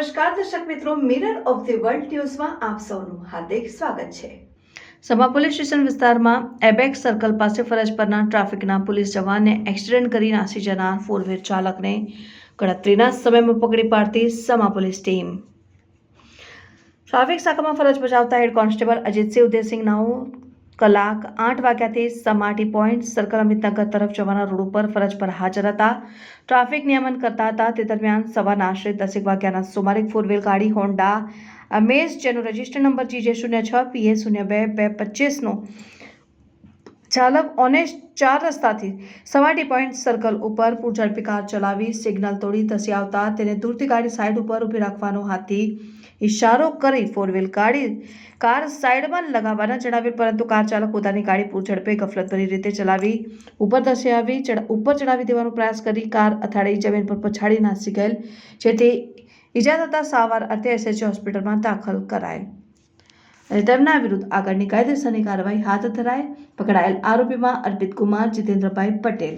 નમસ્કાર દર્શક મિત્રો, મિરર ઓફ ધી વર્લ્ડ ન્યૂઝમાં આપ સૌનું હાર્દિક સ્વાગત છે। સમા પોલીસ સ્ટેશન વિસ્તારમાં એબેક્સ સર્કલ પાસે ફરજ પરના ટ્રાફિકના પોલીસ જવાનને એક્સિડન્ટ કરી નાસી જનાર ફોર વ્હીલર ચાલકને ગણતરીના સમયમાં પકડી પાડતી સમા પોલીસ ટીમ। ટ્રાફિક શાખામાં ફરજ બજાવતા હેડ કોન્સ્ટેબલ અજીતસિંહ ઉદયસિંહ 9 કલાક 8 વાગ્યાથી સમા ટી પોઈન્ટ સર્કલ અમિતનગર તરફ જવાના રોડ ઉપર ફરજ પર હાજર હતા। ટ્રાફિક નિયમન કરતા હતા તે દરમિયાન સવારના આશરે 10 વાગ્યાના સુમારે ફોર વ્હીલ ગાડી હોન્ડા અમેઝ જેનો રજિસ્ટર નંબર GJ06 PA02 225નો ચાલક ઓનેસ્ટ 4 રસ્તાથી સમા ટી પોઈન્ટ સર્કલ ઉપર પૂરઝડપી કાર ચલાવી સિગ્નલ તોડી ધસી આવતા તેને દૂરથી ગાડી સાઈડ ઉપર ઊભી રાખવાનો હાથથી ઇશારો કરી ફોર વ્હીલ ગાડી કાર સાઈડમાં લગાવવાના જણાવ્યું, પરંતુ કાર ચાલક પોતાની ગાડી પૂરઝડપે ગફલતભરી રીતે ચલાવી ઉપર ધસી આવી ઉપર ચડાવી દેવાનો પ્રયાસ કરી કાર અથાડી જમીન પર પછાડી નાસી ગયેલ, જેથી ઈજા થતા સારવાર અર્થે SH હોસ્પિટલમાં દાખલ કરાયેલ અને તેમના વિરુદ્ધ આગળની કાયદેસરની કાર્યવાહી હાથ ધરાયેલ। પકડાયેલ આરોપીમાં અર્પિત કુમાર જીતેન્દ્રભાઈ પટેલ